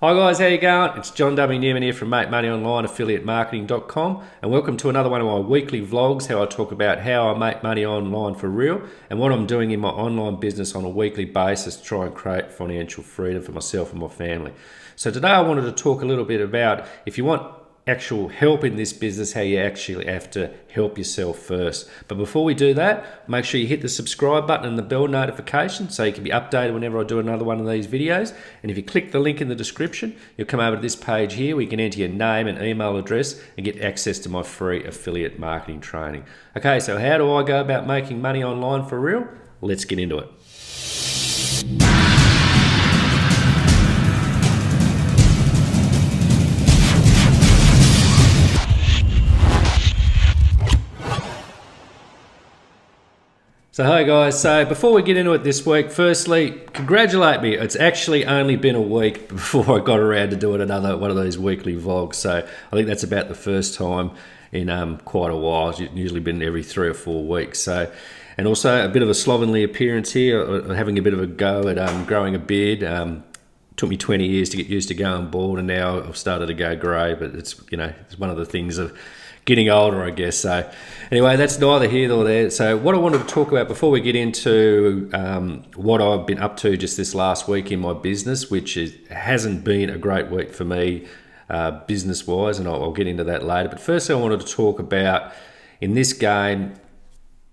Hi guys, how you going? It's John W. Newman here from Make Money Online, affiliatemarketing.com, and welcome to another one of my weekly vlogs, how I talk about how I make money online for real and what I'm doing in my online business on a weekly basis to try and create financial freedom for myself and my family. So today I wanted to talk a little bit about if you want actual help in this business, how you actually have to help yourself first. But before we do that, make sure you hit the subscribe button and the bell notification so you can be updated whenever I do another one of these videos. And if you click the link in the description, you'll come over to this page here where you can enter your name and email address and get access to my free affiliate marketing training. Okay, so how do I go about making money online for real? Let's get into it. So hey guys, so before we get into it this week, firstly, congratulate me. It's actually only been a week before I got around to doing another one of these weekly vlogs. So I think that's about the first time in quite a while. It's usually been every 3 or 4 weeks. So, and also a bit of a slovenly appearance here, having a bit of a go at growing a beard. Took me 20 years to get used to going bald, and now I've started to go grey, but it's one of the things of getting older, I guess. So anyway, that's neither here nor there. So what I wanted to talk about before we get into what I've been up to just this last week in my business, which hasn't been a great week for me business-wise, and I'll get into that later. But first I wanted to talk about, in this game,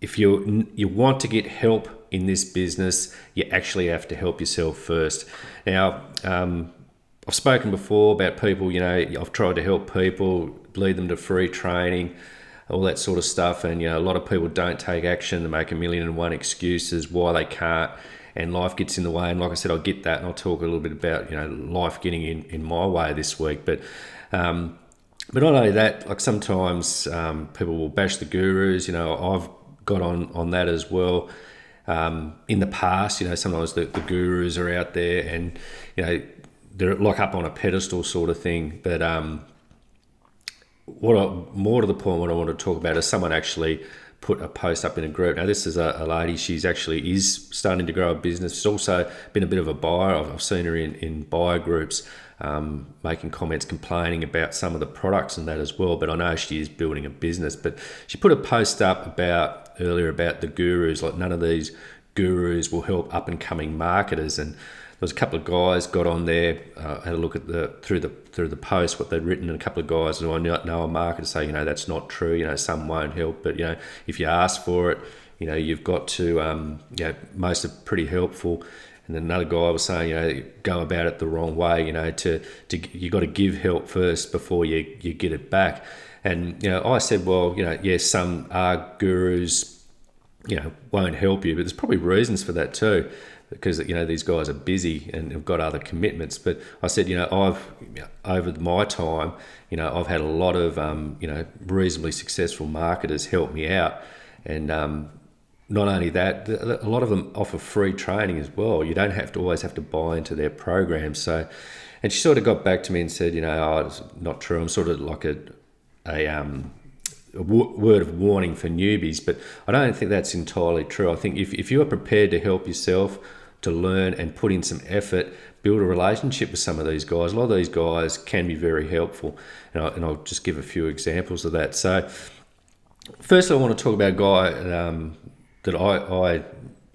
if you want to get help in this business, you actually have to help yourself first. Now, I've spoken before about people, I've tried to help people, lead them to free training, all that sort of stuff. And, a lot of people don't take action. They make 1,000,001 excuses why they can't, and life gets in the way. And like I said, I'll get that, and I'll talk a little bit about, life getting in my way this week. But not only that, like sometimes people will bash the gurus. I've got on that as well. In the past, sometimes the gurus are out there and, they're like up on a pedestal sort of thing. But more to the point, what I want to talk about is someone actually put a post up in a group. Now, this is a lady. She's actually is starting to grow a business. She's also been a bit of a buyer. I've seen her in buyer groups, making comments, complaining about some of the products and that as well. But I know she is building a business. But she put a post up earlier about the gurus. Like, none of these gurus will help up and coming marketers. And there was a couple of guys got on there, had a look at through the post what they'd written, and a couple of guys who I know are marketers say, that's not true. Some won't help, but if you ask for it, you've got to. Most are pretty helpful. And then another guy was saying, go about it the wrong way. You got to give help first before you get it back. And I said, well, yes, some are gurus, won't help you, but there's probably reasons for that too, because these guys are busy and have got other commitments. But I said, I've over my time, I've had a lot of reasonably successful marketers help me out, and not only that, a lot of them offer free training as well. You don't always have to buy into their programs. So, and she sort of got back to me and said, it's not true. I'm sort of like a word of warning for newbies, but I don't think that's entirely true. I think if you are prepared to help yourself, to learn and put in some effort, build a relationship with some of these guys. A lot of these guys can be very helpful, and I'll just give a few examples of that. So first I want to talk about a guy that I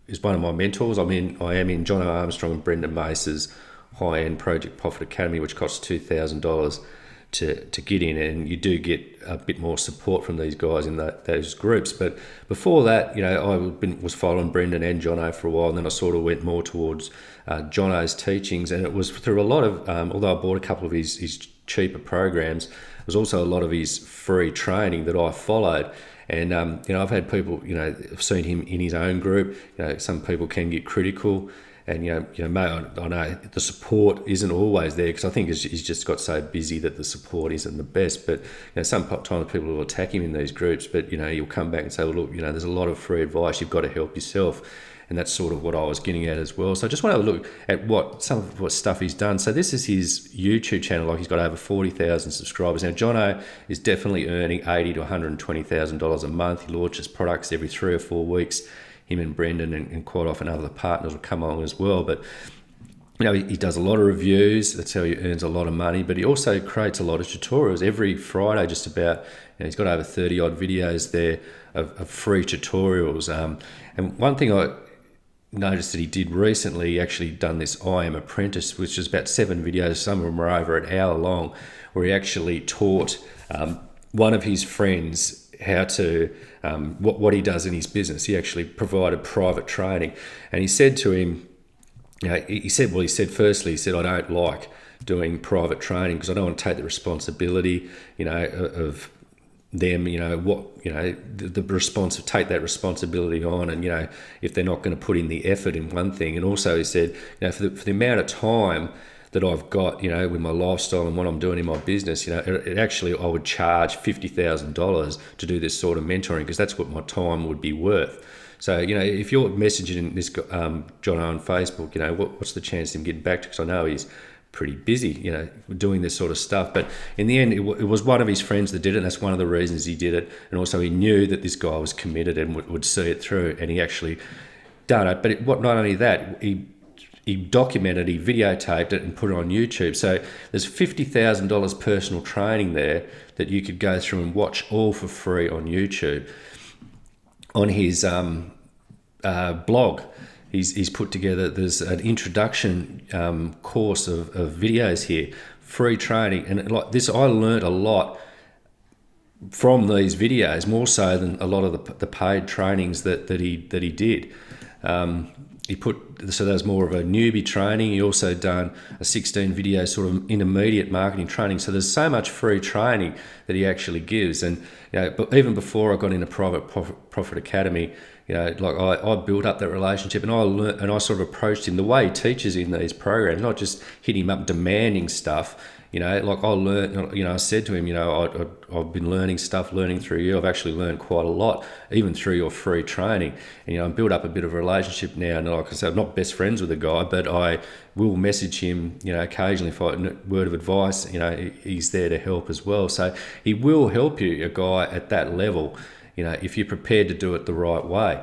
is one of my mentors. I am in John Armstrong and Brendan Mace's high-end Project Profit Academy, which costs $2,000 to get in, and you do get a bit more support from these guys in those groups. But before that, I was following Brendan and Jono for a while, and then I sort of went more towards Jono's teachings, and it was through a lot of, although I bought a couple of his cheaper programs, there was also a lot of his free training that I followed. And I've had people, I've seen him in his own group. Some people can get critical. And, mate, I know the support isn't always there, because I think he's just got so busy that the support isn't the best. But, sometimes people will attack him in these groups, but, you'll come back and say, well, look, there's a lot of free advice. You've got to help yourself. And that's sort of what I was getting at as well. So I just want to look at some of what stuff he's done. So this is his YouTube channel. Like, he's got over 40,000 subscribers. Now, Jono is definitely earning $80,000 to $120,000 a month. He launches products every 3 or 4 weeks. Him and Brendan and quite often other partners will come along as well. But he does a lot of reviews. That's how he earns a lot of money. But he also creates a lot of tutorials every Friday. Just about, he's got over 30 odd videos there of free tutorials. And one thing I noticed that he did recently, he actually done this I Am Apprentice, which is about 7 videos. Some of them are over an hour long, where he actually taught one of his friends how to what he does in his business. He actually provided private training, and he said to him, he said firstly, he said, I don't like doing private training because I don't want to take the responsibility, of them, the response, take that responsibility on, and if they're not going to put in the effort in one thing. And also he said, for the amount of time that I've got, with my lifestyle and what I'm doing in my business, it actually, I would charge $50,000 to do this sort of mentoring, because that's what my time would be worth. So, if you're messaging this John on Facebook, what's the chance of him getting back to? Because I know he's pretty busy, doing this sort of stuff. But in the end, it was one of his friends that did it, and that's one of the reasons he did it. And also he knew that this guy was committed and would see it through, and he actually done it. But not only that, he documented, he videotaped it and put it on YouTube. So there's $50,000 personal training there that you could go through and watch all for free on YouTube. On his blog, he's put together, there's an introduction course of videos here, free training. And like this, I learned a lot from these videos, more so than a lot of the paid trainings that he did. So there's more of a newbie training. He also done a 16 video sort of intermediate marketing training. So there's so much free training that he actually gives. And but even before I got into Private Profit Academy, I built up that relationship, and I sort of approached him the way he teaches in these programs, not just hit him up demanding stuff. I learned, I said to him, I've been learning through you. I've actually learned quite a lot, even through your free training. And, I built up a bit of a relationship now. And like I said, I'm not best friends with the guy, but I will message him, occasionally if I word of advice, he's there to help as well. So he will help you, a guy at that level, if you're prepared to do it the right way.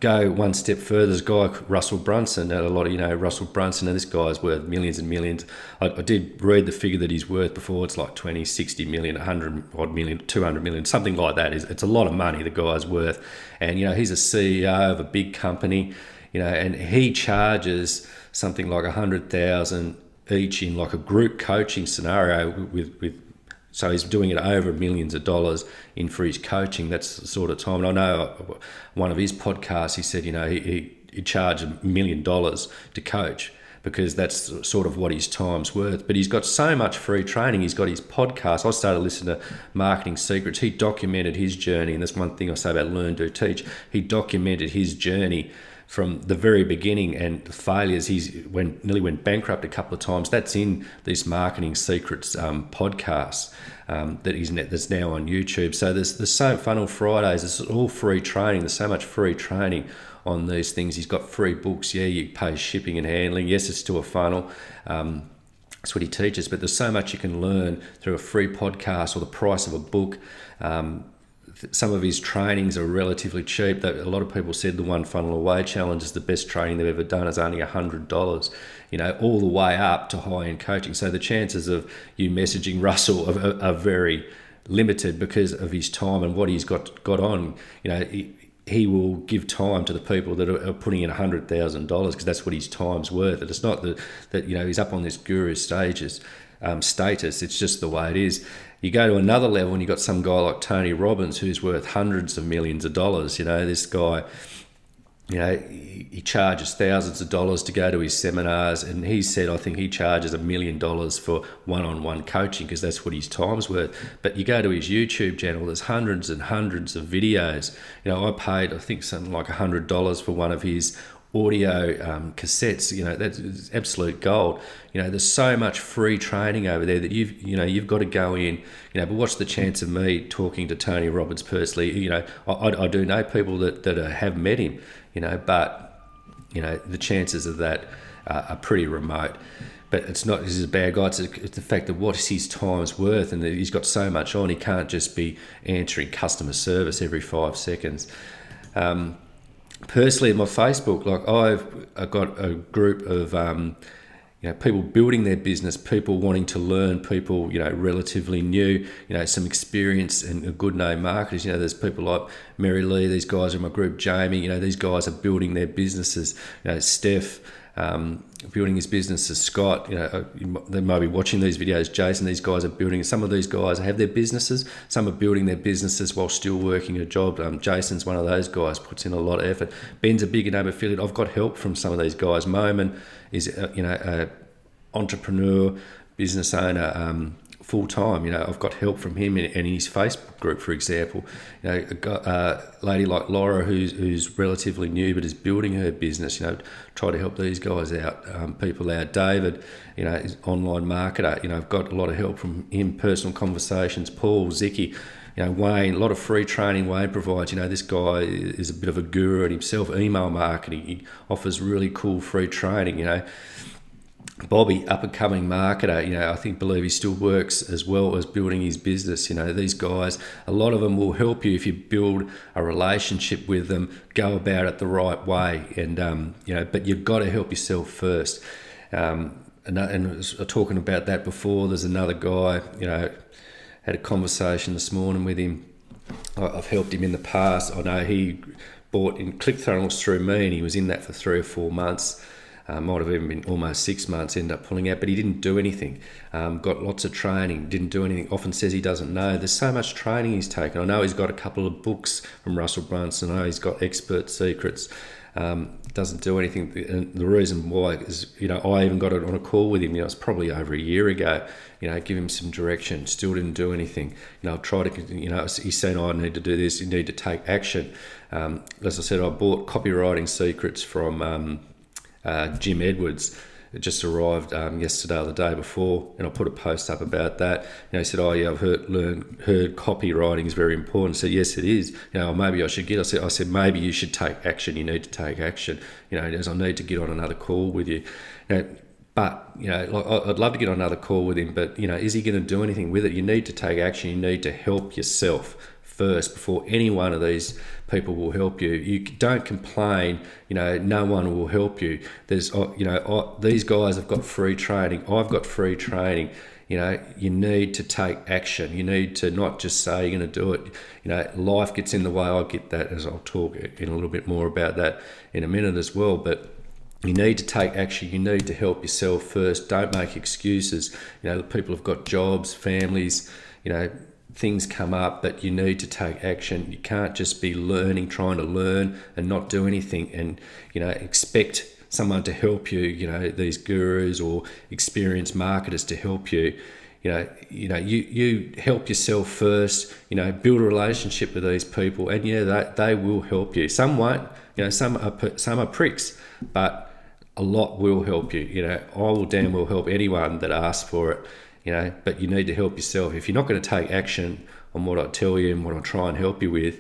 Go one step further, there's a guy, Russell Brunson, Russell Brunson, and this guy's worth millions and millions. I did read the figure that he's worth before. It's like 20, 60 million, 100 odd million, 200 million, something like that. It's a lot of money the guy's worth. And, he's a CEO of a big company, and he charges something like 100,000 each in like a group coaching scenario with so he's doing it over millions of dollars in for his coaching. That's the sort of time. And I know one of his podcasts, he said, he charged $1 million to coach, because that's sort of what his time's worth. But he's got so much free training. He's got his podcast. I started listening to Marketing Secrets. He documented his journey. And that's one thing I say about Learn, Do, Teach. He documented his journey from the very beginning and the failures. Nearly went bankrupt a couple of times. That's in this Marketing Secrets podcast that's now on YouTube. So there's so Funnel Fridays. It's all free training. There's so much free training on these things. He's got free books. Yeah, you pay shipping and handling. Yes, it's still a funnel. That's what he teaches. But there's so much you can learn through a free podcast or the price of a book. Some of his trainings are relatively cheap. A lot of people said the One Funnel Away Challenge is the best training they've ever done. It's only $100, all the way up to high-end coaching. So the chances of you messaging Russell are very limited because of his time and what he's got on. He will give time to the people that are putting in $100,000, because that's what his time's worth. And it's not that he's up on this guru status. It's just the way it is. You go to another level and you've got some guy like Tony Robbins who's worth hundreds of millions of dollars. This guy, he charges thousands of dollars to go to his seminars, and he said, I think he charges $1 million for one-on-one coaching, because that's what his time's worth. But you go to his YouTube channel, there's hundreds and hundreds of videos. I paid, I think, something like $100 for one of his audio cassettes. That's absolute gold. There's so much free training over there that you've got to go in. But what's the chance of me talking to Tony Robbins personally? I do know people that have met him. But the chances of that are pretty remote. But it's not, this is a bad guy. It's the fact of what his time's worth, and that he's got so much on. He can't just be answering customer service every 5 seconds. personally, in my Facebook, like I've got a group of people building their business, people wanting to learn, people relatively new, some experience and good name marketers. There's people like Mary Lee. These guys are in my group. Jamie. These guys are building their businesses. Steph. Building his businesses. Scott, they might be watching these videos. Jason, these guys are building. Some of these guys have their businesses. Some are building their businesses while still working a job. Jason's one of those guys, puts in a lot of effort. Ben's a bigger name affiliate. I've got help from some of these guys. Moman is, a entrepreneur, business owner, full time. I've got help from him in his Facebook group, for example. A lady like Laura who's relatively new but is building her business. Try to help these guys out, people out. David, is online marketer. I've got a lot of help from him. Personal conversations. Paul, Zicky. Wayne, a lot of free training Wayne provides. This guy is a bit of a guru at himself. Email marketing. He offers really cool free training. Bobby, up-and-coming marketer, believe he still works as well as building his business. These guys, a lot of them will help you if you build a relationship with them, go about it the right way, and but you've got to help yourself first. And I was talking about that before. There's another guy, had a conversation this morning with him. I've helped him in the past. I know he bought in ClickFunnels through me, and he was in that for 3 or 4 months. Might have even been almost 6 months, ended up pulling out, but he didn't do anything. Got lots of training, didn't do anything. Often says he doesn't know. There's so much training he's taken. I know he's got a couple of books from Russell Brunson. I know he's got expert secrets. Doesn't do anything. And the reason why is, I even got it on a call with him. It's probably over a year ago. Give him some direction. Still didn't do anything. I've tried to. He said, "I need to do this. You need to take action." As I said, I bought copywriting secrets from Jim Edwards. It just arrived yesterday or the day before, and I put a post up about that. He said, "Oh yeah, I've heard copywriting is very important." I said, "Yes, it is. Maybe I should get." I said, "Maybe you should take action. You need to take action. As I need to get on another call with you." But I'd love to get on another call with him. But is he going to do anything with it? You need to take action. You need to help yourself first before any one of these people will help you. You don't complain, no one will help you. There's, these guys have got free training. I've got free training. You need to take action. You need to not just say you're going to do it. Life gets in the way. I get that, as I'll talk in a little bit more about that in a minute as well. But you need to take action. You need to help yourself first. Don't make excuses. People have got jobs, families, things come up, but you need to take action. You can't just be trying to learn and not do anything and, expect someone to help you, these gurus or experienced marketers to help you. You help yourself first, build a relationship with these people, and they will help you. Some won't, some are pricks, but a lot will help you. I will damn well help anyone that asks for it. But you need to help yourself. If you're not going to take action on what I tell you and what I try and help you with,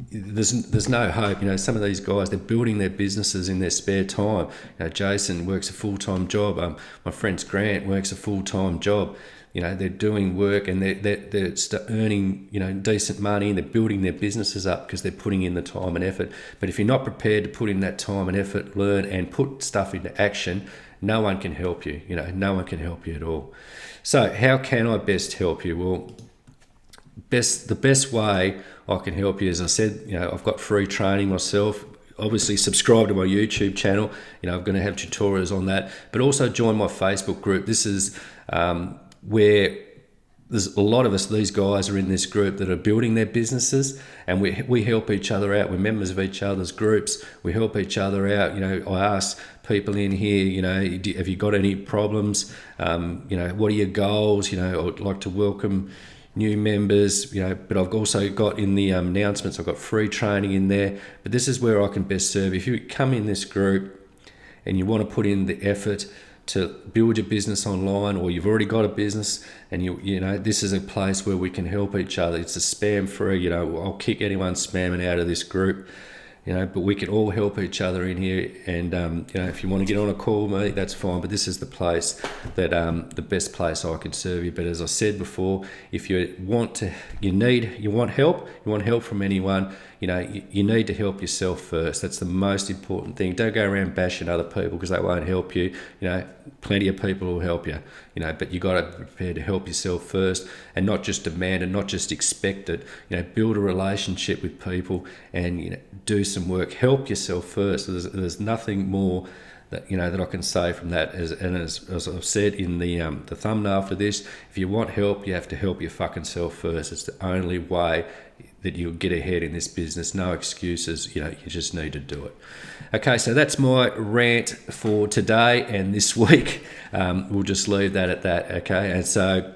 there's no hope. Some of these guys, they're building their businesses in their spare time. Jason works a full-time job. My friend Grant works a full-time job. They're doing work and they're earning, decent money, and they're building their businesses up because they're putting in the time and effort. But if you're not prepared to put in that time and effort, learn and put stuff into action, no one can help you. No one can help you at all. So how can I best help you? Well, the best way I can help you, as I said, I've got free training myself. Obviously subscribe to my YouTube channel. I'm going to have tutorials on that, but also join my Facebook group. This is where there's a lot of us, these guys are in this group that are building their businesses, and we help each other out. We're members of each other's groups. We help each other out. I ask people in here, have you got any problems? What are your goals? I'd like to welcome new members, but I've also got in the announcements, I've got free training in there. But this is where I can best serve. If you come in this group and you want to put in the effort to build your business online, or you've already got a business and this is a place where we can help each other. It's a spam free, I'll kick anyone spamming out of this group, but we can all help each other in here. And if you want to get on a call with me, that's fine, but this is the place that the best place I can serve you. But as I said before, if you want help from anyone, you need to help yourself first. That's the most important thing. Don't go around bashing other people because they won't help you. Plenty of people will help you, but you got to prepare to help yourself first, and not just demand and not just expect it. Build a relationship with people and do some work. Help yourself first. There's nothing more that that I can say from that. As I've said in the thumbnail for this, if you want help, you have to help your fucking self first. It's the only way that you'll get ahead in this business. No excuses. You just need to do it. Okay, so that's my rant for today and this week. We'll just leave that at that. Okay, and so,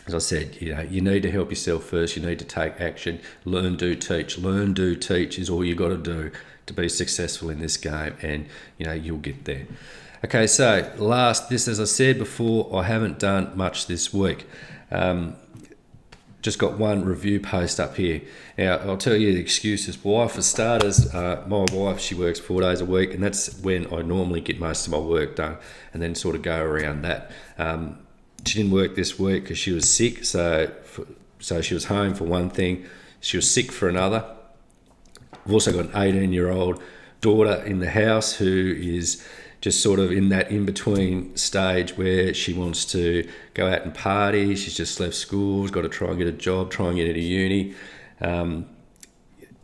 as I said, you need to help yourself first. You need to take action. Learn, do, teach. Learn, do, teach is all you got to do to be successful in this game, and you'll get there. Okay, so this, as I said before, I haven't done much this week. Just got one review post up here. Now, I'll tell you the excuses why. For starters, my wife, she works 4 days a week, and that's when I normally get most of my work done, and then sort of go around that. She didn't work this week because she was sick, so she was home for one thing. She was sick for another. I've also got an 18-year-old daughter in the house who is just sort of in that in-between stage where she wants to go out and party. She's just left school, she's got to try and get a job, try and get into uni. Can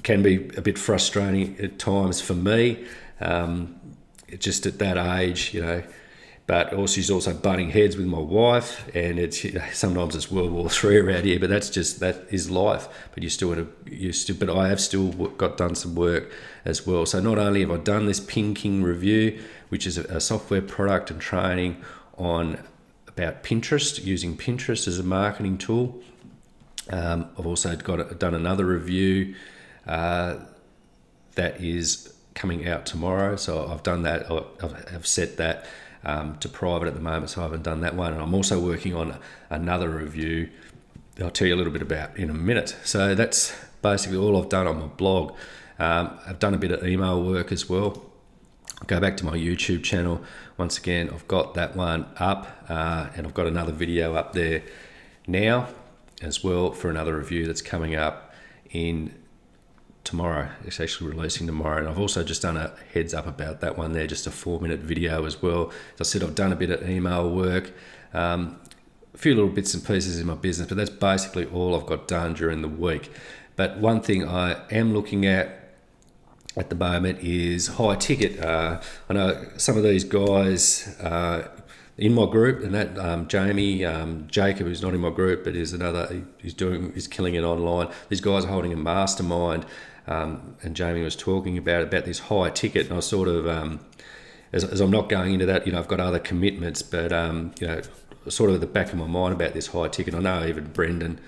be a bit frustrating at times for me, just at that age, But also, she's also butting heads with my wife, and it's sometimes it's World War III around here. But that is life. But but I have still done some work as well. So not only have I done this Pinking review, which is a software product and training about Pinterest, using Pinterest as a marketing tool. I've also done another review that is coming out tomorrow. So I've done that. I've set that to private at the moment, so I haven't done that one. And I'm also working on another review that I'll tell you a little bit about in a minute. So that's basically all I've done on my blog. I've done a bit of email work as well. Go back to my YouTube channel. Once again, I've got that one up, and I've got another video up there now as well for another review that's coming up in tomorrow. It's actually releasing tomorrow, and I've also just done a heads up about that one there, just a 4-minute video as well. As I said, I've done a bit of email work, a few little bits and pieces in my business, but that's basically all I've got done during the week. But one thing I am looking at the moment is high ticket. I know some of these guys in my group, and that Jamie, Jacob, who's not in my group, but is another, he's killing it online. These guys are holding a mastermind, and Jamie was talking about this high ticket, and I sort of, as I'm not going into that, I've got other commitments, but sort of at the back of my mind about this high ticket. I know even Brendan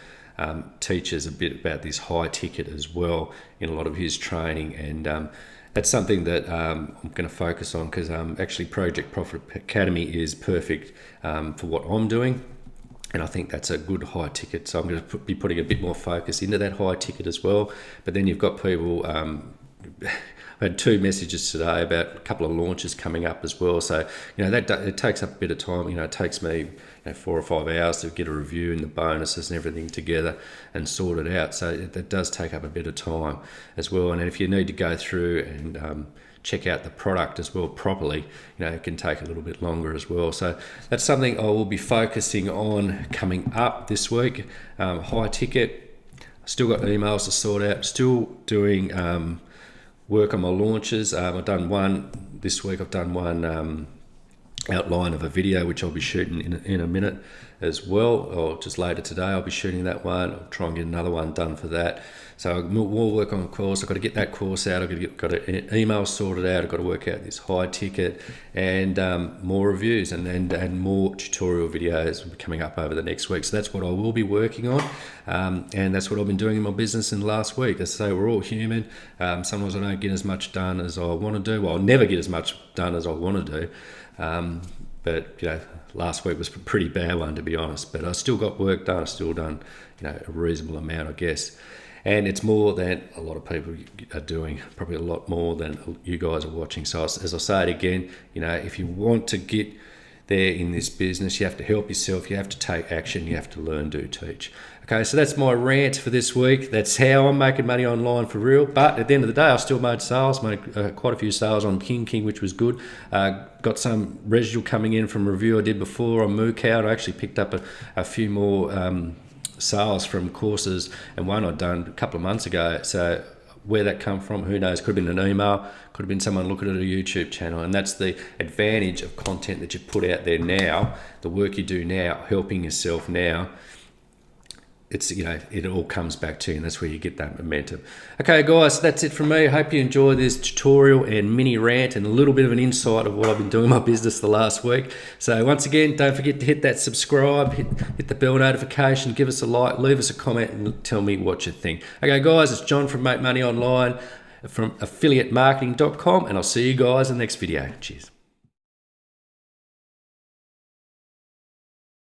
teaches a bit about this high ticket as well in a lot of his training, and that's something that I'm going to focus on, because actually Project Profit Academy is perfect for what I'm doing, and I think that's a good high ticket. So I'm going to be putting a bit more focus into that high ticket as well. But then you've got people, I had 2 messages today about a couple of launches coming up as well. So, it takes up a bit of time. It takes me 4 or 5 hours to get a review and the bonuses and everything together and sort it out. So that does take up a bit of time as well. And if you need to go through and check out the product as well properly, it can take a little bit longer as well. So that's something I will be focusing on coming up this week. High ticket, still got emails to sort out, still doing work on my launches. I've done one this week. I've done one outline of a video which I'll be shooting in a minute as well, or just later today I'll be shooting that one. I'll try and get another one done for that. So more work on a course. I've got to get that course out. I've got an email sorted out. I've got to work out this high ticket, and more reviews and more tutorial videos will be coming up over the next week. So that's what I will be working on, and that's what I've been doing in my business in the last week. As I say, we're all human. Sometimes I don't get as much done as I want to do. Well, I'll never get as much done as I want to do. But last week was a pretty bad one, to be honest. But I still got work done. I've still done a reasonable amount, I guess. And it's more than a lot of people are doing, probably a lot more than you guys are watching. So as I say it again, if you want to get there in this business, you have to help yourself, you have to take action, you have to learn, do, teach. Okay, so that's my rant for this week. That's how I'm making money online for real. But at the end of the day, I still made sales, made quite a few sales on King, which was good. Got some residual coming in from a review I did before on Mookout. I actually picked up a few more sales from courses and one I'd done a couple of months ago. So where that come from, who knows? Could have been an email, could have been someone looking at a YouTube channel. And that's the advantage of content that you put out there now, the work you do now, helping yourself now. It's, it all comes back to you, and that's where you get that momentum. Okay, guys, that's it from me. I hope you enjoy this tutorial and mini rant and a little bit of an insight of what I've been doing in my business the last week. So once again, don't forget to hit that subscribe, hit the bell notification, give us a like, leave us a comment, and tell me what you think. Okay, guys, it's John from Make Money Online from affiliatemarketing.com, and I'll see you guys in the next video. Cheers.